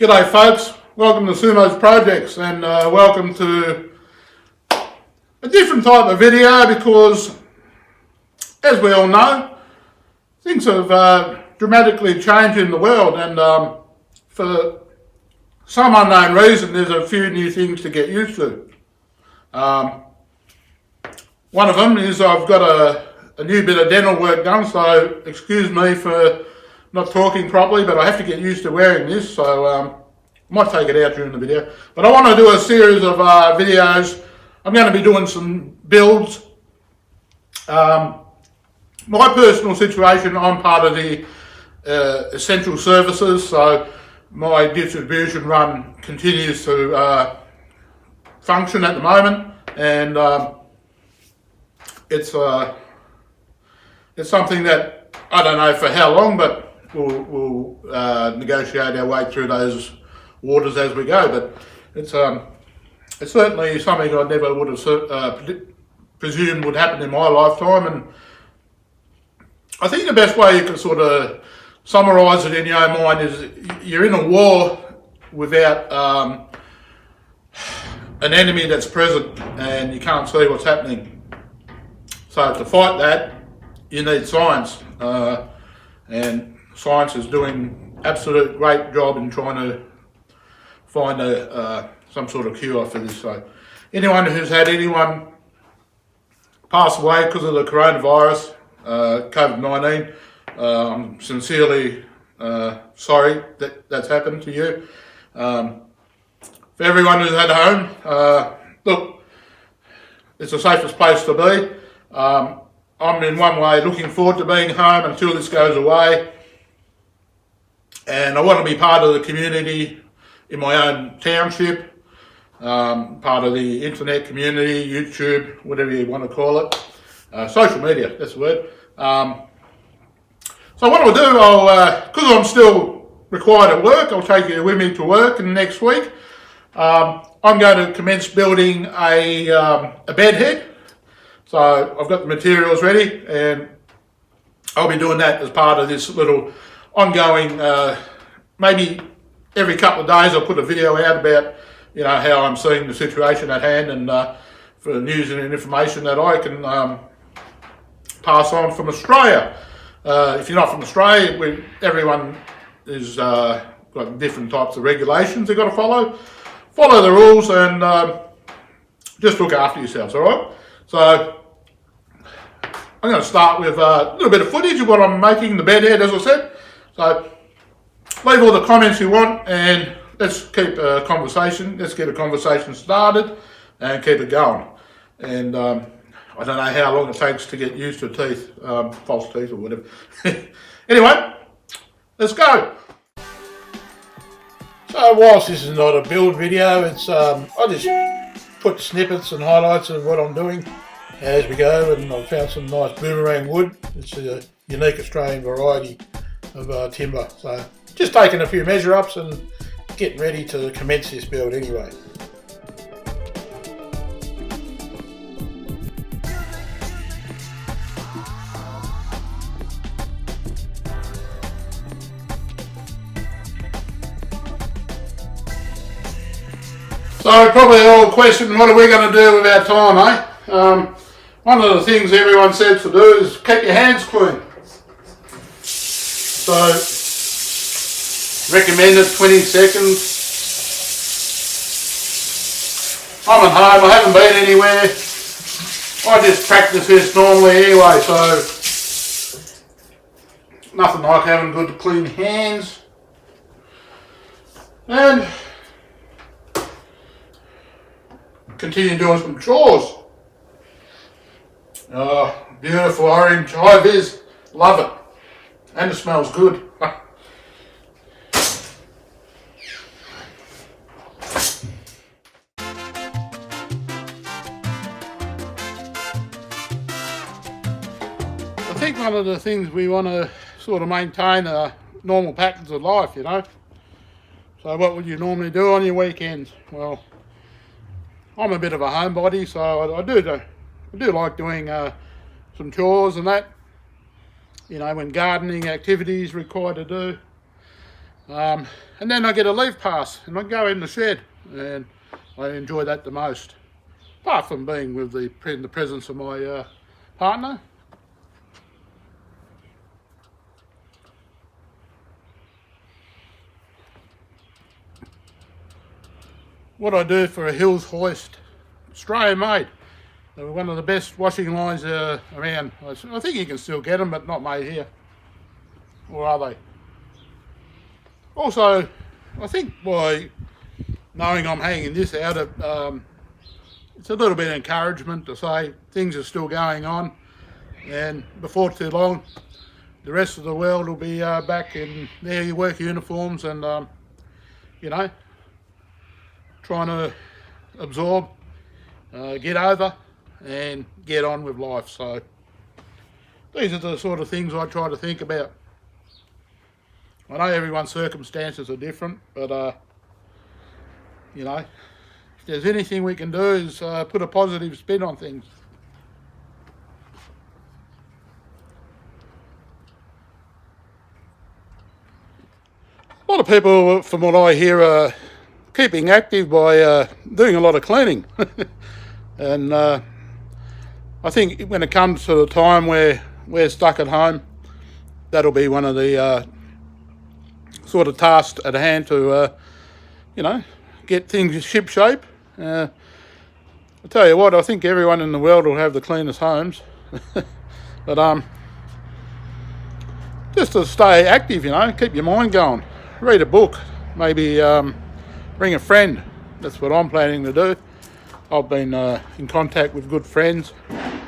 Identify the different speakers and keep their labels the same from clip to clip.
Speaker 1: G'day folks, welcome to Sumo's Projects and welcome to a different type of video because, as we all know, things have dramatically changed in the world, and for some unknown reason there's a few new things to get used to. One of them is I've got a new bit of dental work done, so excuse me for not talking properly, but I have to get used to wearing this, so I might take it out during the video. But I want to do a series of videos. I'm going to be doing some builds. My personal situation, I'm part of the essential services, so my distribution run continues to function at the moment, and it's something that I don't know for how long, but we'll negotiate our way through those waters as we go. But it's certainly something I never would have presumed would happen in my lifetime, and I think the best way you can sort of summarise it in your own mind is you're in a war without an enemy that's present and you can't see what's happening. So to fight that, you need science, and science is doing absolute great job in trying to find some sort of cure for this. So anyone who's had anyone pass away because of the coronavirus, COVID-19, I'm sincerely sorry that that's happened to you. For everyone who's at home, look, it's the safest place to be. I'm in one way looking forward to being home until this goes away, and I want to be part of the community in my own township, part of the internet community, YouTube, whatever you want to call it, social media, that's the word. So what I'll do, because I'm still required at work, I'll take you with me to work, and next week I'm going to commence building a bed head. So I've got the materials ready, and I'll be doing that as part of this little ongoing, maybe every couple of days I'll put a video out about, you know, how I'm seeing the situation at hand, and for news and information that I can pass on from Australia. If you're not from Australia, everyone is got different types of regulations they've got to follow. Follow the rules and just look after yourselves, all right? So I'm going to start with a little bit of footage of what I'm making, the bed head, as I said. So leave all the comments you want, and let's keep a conversation. Let's get a conversation started and keep it going. And I don't know how long it takes to get used to teeth, false teeth or whatever. Anyway, let's go. So whilst this is not a build video, it's I just put snippets and highlights of what I'm doing as we go, and I've found some nice boomerang wood. It's a unique Australian variety of timber. So just taking a few measure ups and getting ready to commence this build anyway. So probably all question, what are we going to do with our time, eh? One of the things everyone says to do is keep your hands clean. So recommended 20 seconds. I'm at home, I haven't been anywhere. I just practice this normally anyway, so nothing like having good clean hands. And continue doing some chores. Oh, beautiful orange, high vis, love it. And it smells good. I think one of the things we want to sort of maintain are normal patterns of life, you know. So what would you normally do on your weekends? Well, I'm a bit of a homebody, so I do like doing some chores and that. You know, when gardening activities required to do. And then I get a leave pass and I go in the shed, and I enjoy that the most, apart from being with in the presence of my partner. What I do for a Hills hoist, Australian made. They were one of the best washing lines around. I think you can still get them, but not made here. Or are they? Also, I think by knowing I'm hanging this out, it's a little bit of encouragement to say things are still going on, and before too long, the rest of the world will be back in their work uniforms and, you know, trying to absorb, get over, and get on with life. So these are the sort of things I try to think about. I know everyone's circumstances are different, but you know, if there's anything we can do is put a positive spin on things. A lot of people, from what I hear, are keeping active by doing a lot of cleaning. And I think when it comes to the time where we're stuck at home, that'll be one of the sort of tasks at hand to, you know, get things ship shape. I'll tell you what, I think everyone in the world will have the cleanest homes. But just to stay active, you know, keep your mind going. Read a book, maybe bring a friend. That's what I'm planning to do. I've been in contact with good friends. A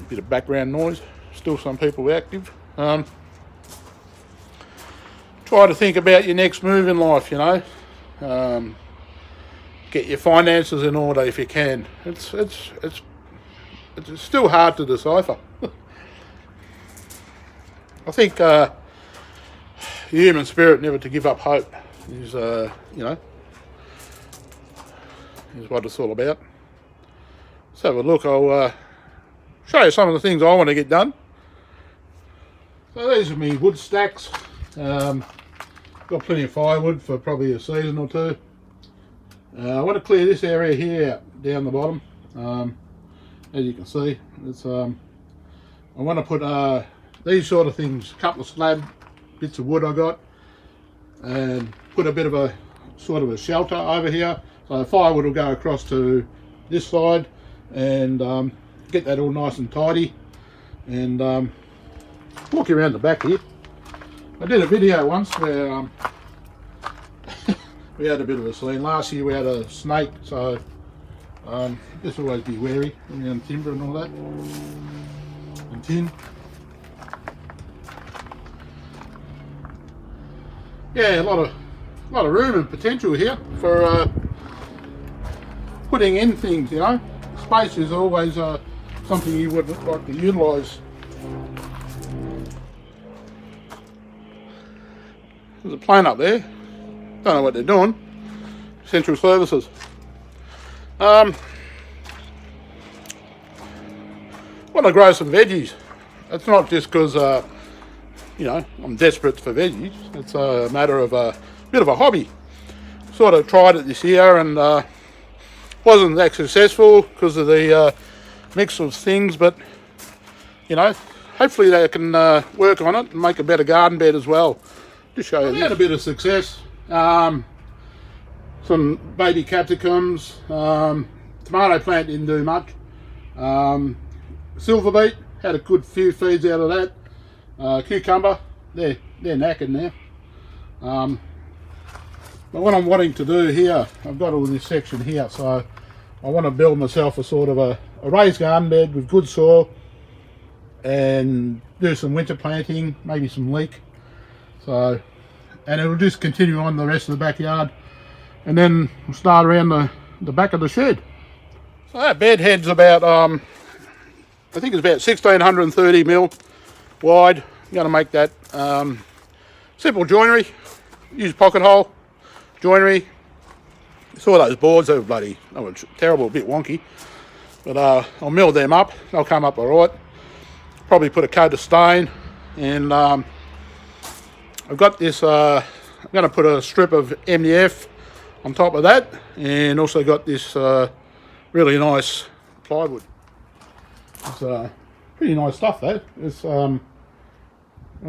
Speaker 1: bit of background noise, still some people active. Try to think about your next move in life, you know. Get your finances in order if you can. It's still hard to decipher. I think the human spirit never to give up hope is, you know, is what it's all about. Let's have a look. I'll show you some of the things I want to get done. So these are my wood stacks. Got plenty of firewood for probably a season or two. I want to clear this area here out, down the bottom. As you can see, it's I want to put these sort of things, a couple of slab bits of wood I got, and put a bit of a sort of a shelter over here. So firewood will go across to this side, and get that all nice and tidy. And walk around the back here. I did a video once where we had a bit of a scene. Last year we had a snake, so just always be wary around timber and all that, and tin. Yeah, a lot of room and potential here for putting in things, you know. Space is always something you would like to utilise. There's a plane up there. Don't know what they're doing. Central Services. Want to grow some veggies. It's not just because you know, I'm desperate for veggies. It's a matter of a bit of a hobby. Sort of tried it this year and wasn't that successful because of the mix of things, but you know, hopefully they can work on it and make a better garden bed as well. Just show you. We had a bit of success. Some baby capsicums. Tomato plant didn't do much. Silver beet, had a good few feeds out of that. Cucumber, they're knackered now. But what I'm wanting to do here, I've got all this section here, so I want to build myself a sort of a raised garden bed with good soil and do some winter planting, maybe some leek. So, and it'll just continue on the rest of the backyard, and then we'll start around the back of the shed. So that bed head's about, I think it's about 1630 mil wide. I'm going to make that simple joinery. Use pocket hole joinery. Saw those boards, they were terrible, a bit wonky, but I'll mill them up. They'll come up all right. Probably put a coat of stain and I've got this, I'm going to put a strip of MDF on top of that, and also got this really nice plywood. It's pretty nice stuff though. It's I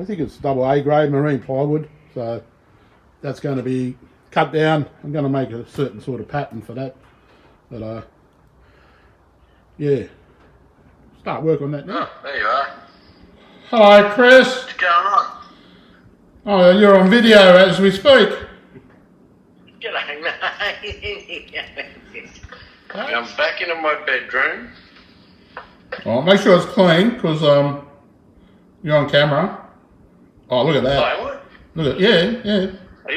Speaker 1: think it's AA grade marine plywood, so that's going to be cut down. I'm going to make a certain sort of pattern for that. But yeah, start work on that now.
Speaker 2: Oh, there you are.
Speaker 1: Hello, Chris.
Speaker 2: What's going on?
Speaker 1: Oh, you're on video as we speak.
Speaker 2: G'day, mate. I'm back into my bedroom.
Speaker 1: Oh, make sure it's clean, because you're on camera. Oh, look at that.
Speaker 2: Plywood?
Speaker 1: Look at, yeah.
Speaker 2: Are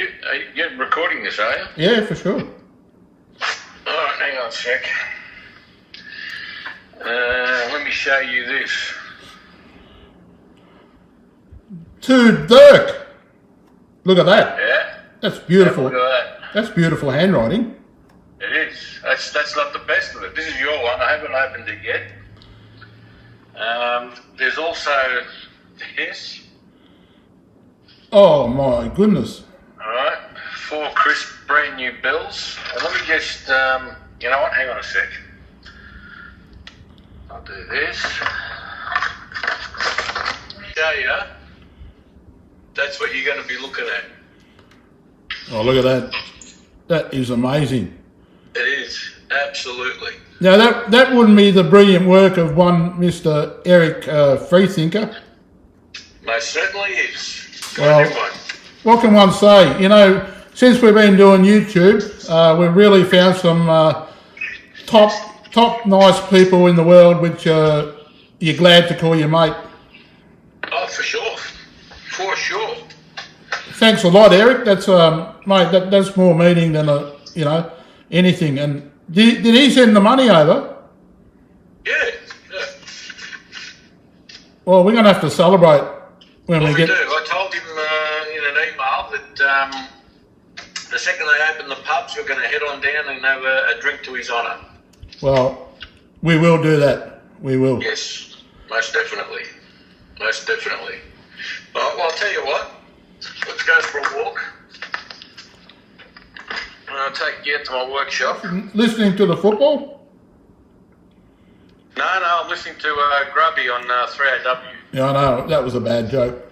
Speaker 2: you recording this, are you?
Speaker 1: Yeah, for sure.
Speaker 2: Alright, hang on a sec. Let me show you this.
Speaker 1: To Dirk. Look at that.
Speaker 2: Yeah?
Speaker 1: That's beautiful.
Speaker 2: Look at that.
Speaker 1: That's beautiful handwriting.
Speaker 2: It is. That's not the best of it. This is your one. I haven't opened it yet. There's also this.
Speaker 1: Oh my goodness.
Speaker 2: Alright. 4 crisp brand new bills. And let me just, you know what? Hang on a sec. I'll do this. Show you. That's what you're going to be looking at.
Speaker 1: Oh, look at that. That is amazing.
Speaker 2: It is, absolutely.
Speaker 1: Now that wouldn't be the brilliant work of one Mr. Eric Freethinker.
Speaker 2: Most certainly is.
Speaker 1: Well, what can one say? You know, since we've been doing YouTube, we've really found some top nice people in the world, which you're glad to call your mate.
Speaker 2: Oh, for sure. For sure.
Speaker 1: Thanks a lot, Eric. That's mate. That's more meaning than anything. And did he send the money over?
Speaker 2: Yeah.
Speaker 1: Well, we're gonna have to celebrate when we get.
Speaker 2: Do. I told him in an email that the second they open the pubs, we're going to head on down and have a drink to his honour.
Speaker 1: Well, we will do that. We will.
Speaker 2: Yes, most definitely. Most definitely. Well, I'll tell you what. Let's go for a walk. And I'll take you to my workshop.
Speaker 1: Listening to the football?
Speaker 2: No, I'm listening to Grubby on 3AW.
Speaker 1: Yeah, I know. That was a bad joke.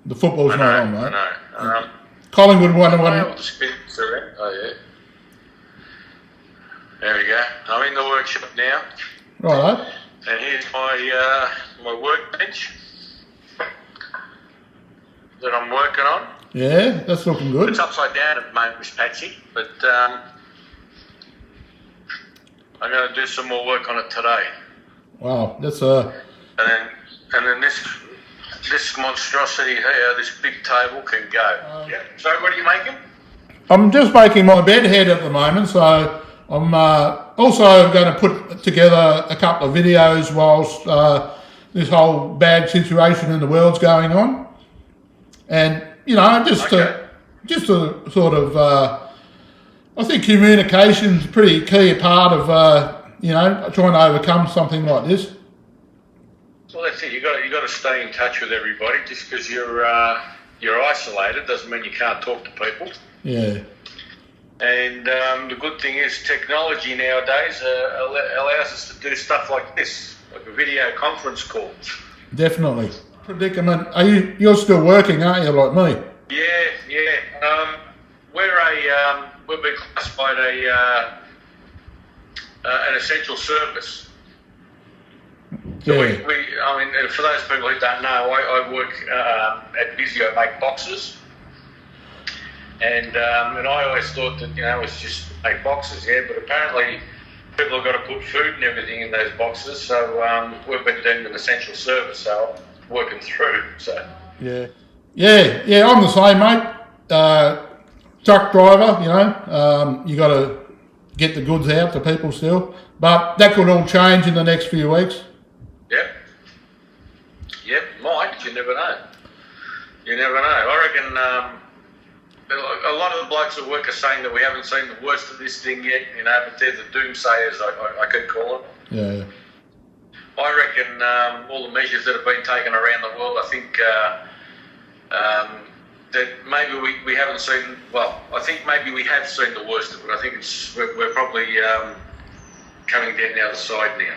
Speaker 1: The football's not on, mate.
Speaker 2: I know.
Speaker 1: Collingwood won.
Speaker 2: Oh, yeah. There we go. I'm in the workshop now.
Speaker 1: Right.
Speaker 2: And here's my my workbench that I'm working on.
Speaker 1: Yeah, that's looking good.
Speaker 2: It's upside down at the moment, Miss Patsy, but I'm going to do some more work on it today.
Speaker 1: Wow, that's
Speaker 2: And then this monstrosity here, this big table can go. Yeah. So what are you making?
Speaker 1: I'm just making my bed head at the moment, so I'm also going to put together a couple of videos whilst this whole bad situation in the world's going on. And, just to sort of, I think communication's a pretty key part of, trying to overcome something like this.
Speaker 2: Well, that's it. You got to stay in touch with everybody. Just because you're isolated doesn't mean you can't talk to people.
Speaker 1: Yeah.
Speaker 2: And the good thing is technology nowadays allows us to do stuff like this, like a video conference call.
Speaker 1: Definitely. Predicament. You're still working, aren't you, like me?
Speaker 2: Yeah. We've been classified an essential service. So
Speaker 1: yeah.
Speaker 2: for those people who don't know, I work at Visio, make boxes. And I always thought that, it was just make boxes, but apparently people have got to put food and everything in those boxes, so we've been doing an essential service, so working through, so.
Speaker 1: Yeah, I'm the same, mate. Truck driver, you got to get the goods out to people still, but that could all change in the next few weeks.
Speaker 2: Yep, might, you never know. I reckon a lot of the blokes at work are saying that we haven't seen the worst of this thing yet, but they're the doomsayers, I could call it.
Speaker 1: Yeah.
Speaker 2: I reckon all the measures that have been taken around the world, I think that maybe we haven't seen. Well, I think maybe we have seen the worst of it. I think we're probably coming down the other side now.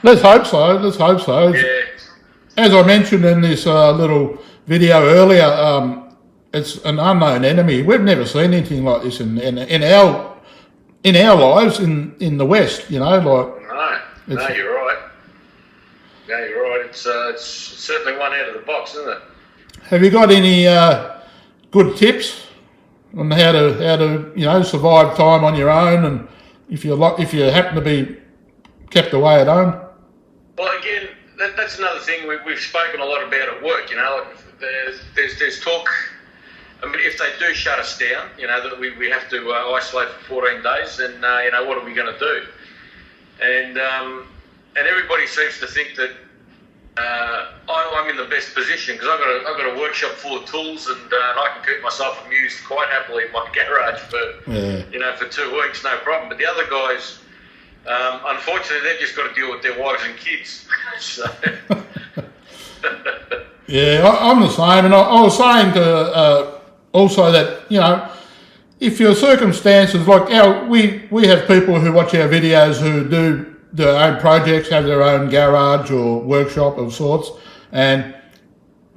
Speaker 1: Let's hope so. Let's hope so.
Speaker 2: Yeah.
Speaker 1: As I mentioned in this little video earlier, it's an unknown enemy. We've never seen anything like this in our lives in the West. You know, like
Speaker 2: no, you're right. No, you're right. It's certainly one out of the box, isn't it?
Speaker 1: Have you got any good tips on how to survive time on your own, and if you happen to be kept away at home?
Speaker 2: Well, again, that's another thing we've spoken a lot about at work. You know, there's talk. I mean, if they do shut us down, you know, that we have to isolate for 14 days, then you know, what are we going to do? And everybody seems to think that I'm in the best position because I've got a workshop full of tools, and I can keep myself amused quite happily in my garage for 2 weeks, no problem. But the other guys, unfortunately, they've just got to deal with their wives and kids. So.
Speaker 1: Yeah, I'm the same, and I was saying to also that, you know, if your circumstances, like we have people who watch our videos who do their own projects, have their own garage or workshop of sorts, and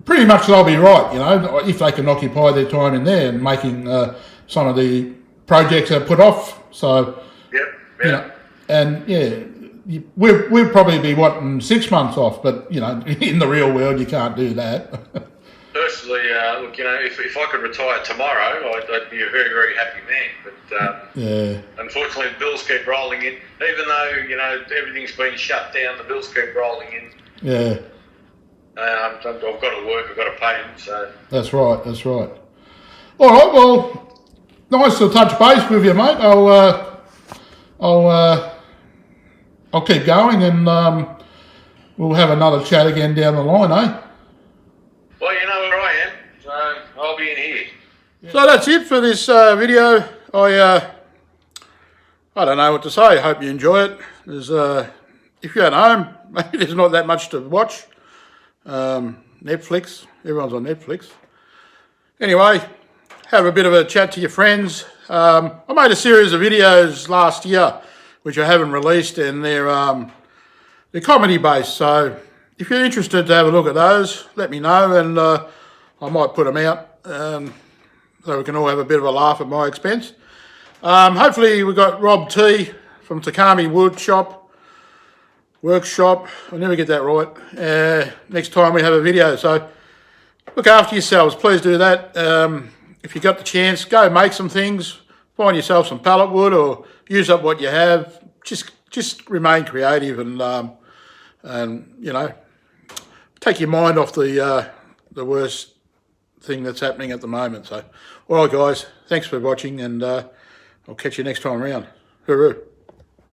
Speaker 1: pretty much they'll be right, you know, if they can occupy their time in there and making some of the projects they put off. So, you know, and we'd probably be wanting 6 months off, but you know, in the real world, you can't do that.
Speaker 2: Personally, look, you know, if I could retire tomorrow, I'd be a very, very happy man. But unfortunately, the bills keep rolling in. Even though, you know, everything's been shut down, the bills keep rolling in. Yeah. I've got to work. I've got to pay them. So.
Speaker 1: That's right. That's right. All right. Well, nice to touch base with you, mate. I'll keep going, and we'll have another chat again down the line, eh?
Speaker 2: Well, you know where I am, so I'll be in here.
Speaker 1: So that's it for this video. I don't know what to say. I hope you enjoy it. There's, if you're at home, maybe there's not that much to watch. Netflix, everyone's on Netflix. Anyway, have a bit of a chat to your friends. I made a series of videos last year, which I haven't released, and they're comedy based. So if you're interested to have a look at those, let me know, and I might put them out so we can all have a bit of a laugh at my expense. Hopefully we've got Rob T from Takami Workshop. I never get that right. Next time we have a video. So look after yourselves. Please do that. If you got the chance, go make some things. Find yourself some pallet wood or use up what you have. Just remain creative and you know, take your mind off the worst thing that's happening at the moment. So, all right, guys, thanks for watching, and I'll catch you next time around. Hooroo.